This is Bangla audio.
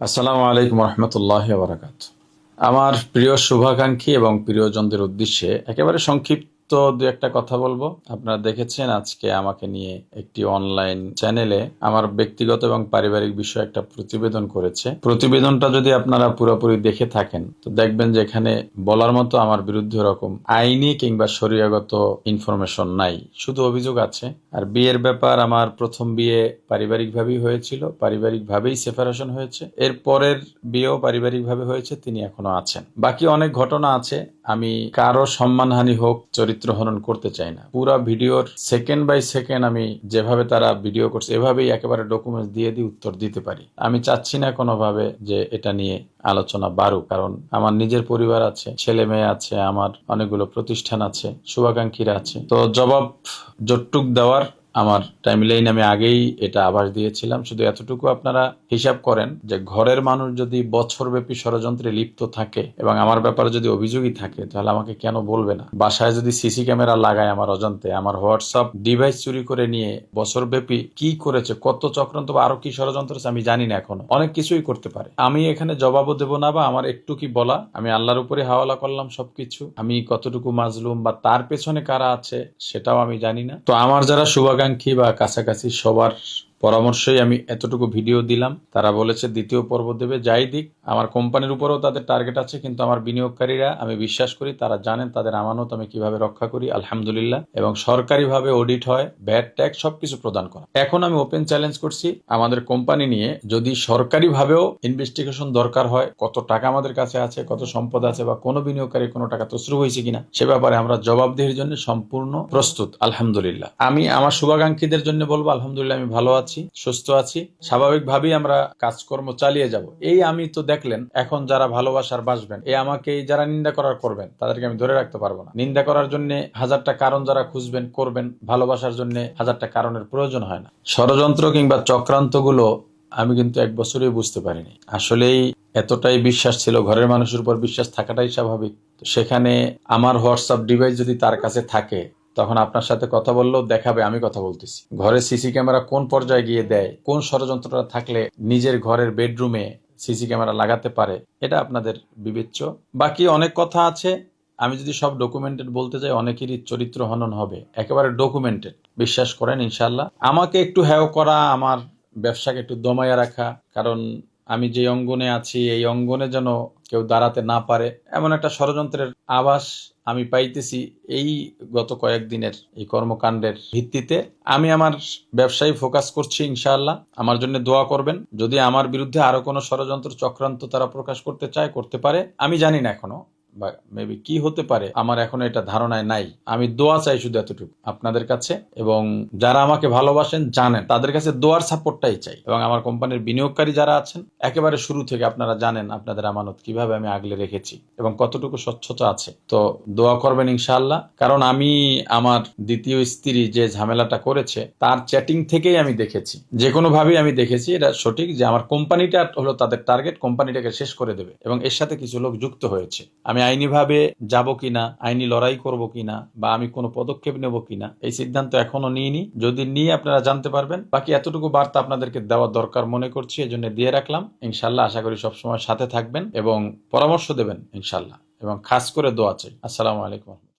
আসসালামু আলাইকুম রহমতুল্লাহ বারাকাত। আমার প্রিয় শুভাকাঙ্ক্ষী এবং প্রিয়জনদের উদ্দেশ্যে একেবারে সংক্ষিপ্ত দু একটা কথা বলবো। আপনারা দেখেছেন আজকে আমাকে নিয়ে একটি অনলাইন চ্যানেলে আমার ব্যক্তিগত এবং পারিবারিক বিষয়ে একটা প্রতিবেদন করেছে। প্রতিবেদনটা যদি আপনারা পুরোপুরি দেখে থাকেন তো দেখবেন যে এখানে বলার মতো আমার বিরুদ্ধে ওরকম আইনি কিংবা শরীয়গত ইনফরমেশন নাই, শুধু অভিযোগ আছে। আর বিয়ের ব্যাপার, আমার প্রথম বিয়ে পারিবারিকভাবেই হয়েছিল, পারিবারিকভাবেই সেপারেশন হয়েছে। এর পরের বিয়েও পারিবারিকভাবে হয়েছে, তিনি এখনো আছেন। বাকি অনেক ঘটনা আছে, আমি কারো সম্মানহানি হোক, চরিত্র হনন করতে চাই না। পুরা ভিডিওর সেকেন্ড বাই সেকেন্ড আমি যেভাবে তারা ভিডিও করছে এভাবেই একেবারে ডকুমেন্টস দিয়ে দিয়ে উত্তর দিতে পারি। আমি চাচ্ছি না কোনোভাবে যে এটা নিয়ে আলোচনা বাড়ুক, কারণ আমার নিজের পরিবার আছে, ছেলে মেয়ে আছে, আমার অনেকগুলো প্রতিষ্ঠান আছে, শুভাকাঙ্ক্ষীরা আছে। তো জবাব যতটুক দেওয়ার আমার টাইমলাইন আমি আগেই এটা আভাস দিয়েছিলাম। শুধু এতটুকু আপনারা হিসাব করেন যে ঘরের মানুষ যদি বছরব্যাপী ষড়যন্ত্রে লিপ্ত থাকে এবং আমার ব্যাপারে যদি অভিযোগই থাকে তাহলে আমাকে কেন বলবে না? বাসায় যদি সিসি ক্যামেরা লাগায় আমার অজান্তে, আমার হোয়াটসঅ্যাপ ডিভাইস চুরি করে নিয়ে বছরব্যাপী কি করেছে, কত চক্রান্ত বা আরো কি ষড়যন্ত্র আছে আমি জানি না, এখনো অনেক কিছুই করতে পারে। আমি এখানে জবাবও দেব না, বা আমার একটু কি বলা, আমি আল্লাহর উপরে হাওয়ালা করলাম সবকিছু। আমি কতটুকু মাজলুম বা তার পেছনে কারা আছে সেটাও আমি জানি না। তো আমার যারা শুভাকাঙ্ক্ষী বা কাছাকাছি সবার পরামর্শই আমি এতটুকু ভিডিও দিলাম। তারা বলেছে দ্বিতীয় পর্ব দেবে। যাই দিক, আমার কোম্পানির উপরেও তাদের টার্গেট আছে, কিন্তু আমার বিনিয়োগকারীরা, আমি বিশ্বাস করি তারা জানেন তাদের আমানত আমি কিভাবে রক্ষা করি আলহামদুলিল্লাহ। এবং সরকারিভাবে অডিট হয়, ভ্যাট ট্যাক্স সবকিছু প্রদান করা। এখন আমি ওপেন চ্যালেঞ্জ করছি আমাদের কোম্পানি নিয়ে যদি সরকারিভাবেও ইনভেস্টিগেশন দরকার হয়, কত টাকা আমাদের কাছে আছে, কত সম্পদ আছে, বা কোনো বিনিয়োগকারী কোনো টাকা তছরূপ হয়েছে কিনা সে ব্যাপারে আমরা জবাবদিহির জন্য সম্পূর্ণ প্রস্তুত আলহামদুলিল্লাহ। আমি আমার শুভাকাঙ্ক্ষীদের জন্য বলবো আলহামদুলিল্লাহ আমি ভালো আছি, সুস্থ আছি, স্বাভাবিকভাবেই আমরা কাজকর্ম চালিয়ে যাব। এই আমি তো দেখলেন, এখন যারা ভালোবাসার বাসবেন, এই আমাকে যারা নিন্দা করার করবেন তাদেরকে আমি ধরে রাখতে পারবো না। নিন্দা করার জন্য হাজারটা কারণ যারা খুঁজবেন করবেন, ভালোবাসার জন্য হাজারটা কারণের প্রয়োজন হয় না। ষড়যন্ত্র কিংবা চক্রান্ত গুলো আমি কিন্তু এক বছরই বুঝতে পারিনি। আসলেই এতটাই বিশ্বাস ছিল, ঘরের মানুষের উপর বিশ্বাস থাকাটাই স্বাভাবিক। তো সেখানে আমার হোয়াটসঅ্যাপ ডিভাইস যদি তার কাছে থাকে, তখন আপনার সাথে কথা বললেও দেখাবে আমি কথা বলতেছি। ঘরে সিসি ক্যামেরা কোন পর্যায়ে গিয়ে দেয়, কোন ষড়যন্ত্রটা থাকলে নিজের ঘরের বেডরুমে সিসি ক্যামেরা লাগাতে পারে, এটা আপনাদের বিবেচ্য। বাকি অনেক কথা আছে, আমি যদি সব ডকুমেন্টেড বলতে যাই অনেকেরই চরিত্র হনন হবে। একেবারে ডকুমেন্টেড, বিশ্বাস করেন ইনশাল্লাহ। আমাকে একটু হ্যাও করা, আমার ব্যবসাকে একটু দমাইয়া রাখা, কারণ আমি যে অঙ্গনে আছি এই অঙ্গনে যেন কেউ দাঁড়াতে না পারে, এমন একটা ষড়যন্ত্রের আভাস আমি পাইতেছি এই গত কয়েকদিনের এই কর্মকাণ্ডের ভিত্তিতে। আমি আমার ব্যবসায় ফোকাস করছি ইনশাআল্লাহ। আমার জন্য দোয়া করবেন। যদি আমার বিরুদ্ধে আরো কোনো ষড়যন্ত্র চক্রান্ত তারা প্রকাশ করতে চায় করতে পারে, আমি জানি না এখনো, বা মেবি কি হতে পারে আমার এখনো এটা ধারণায় নাই। আমি দোয়া চাই শুধু এতটুকু আপনাদের কাছে, এবং যারা আমাকে ভালোবাসেন জানেন তাদের কাছে দোয়ার সাপোর্টটাই চাই। এবং আমার কোম্পানির বিনিয়োগকারী যারা আছেন, একেবারে শুরু থেকে আপনারা জানেন আপনাদের আমানত কিভাবে আমি আগলে রেখেছি এবং কতটুকু স্বচ্ছতা আছে। তো দোয়া করবেন ইনশাআল্লাহ। কারণ আমি আমার দ্বিতীয় স্ত্রী যে ঝামেলাটা করেছে তার চ্যাটিং থেকেই আমি দেখেছি, যে কোনো ভাবেই আমি দেখেছি এটা সঠিক যে আমার কোম্পানিটা হলো তাদের টার্গেট, কোম্পানিটাকে শেষ করে দেবে, এবং এর সাথে কিছু লোক যুক্ত হয়েছে। আমি আইনিভাবে যাব কিনা, আইনি লড়াই করব কিনা, বা আমি কোনো পদক্ষেপ নেব কিনা এই সিদ্ধান্ত এখনো নিইনি। যদি নিয়ে আপনারা জানতে পারবেন। বাকি এতটুকু বার্তা আপনাদেরকে দেওয়া দরকার মনে করছি, এজন্য দিয়ে রাখলাম। ইনশাল্লাহ আশা করি সবসময় সাথে থাকবেন এবং পরামর্শ দেবেন ইনশাল্লাহ, এবং খাস করে দোয়া চাই। আসসালামু আলাইকুম।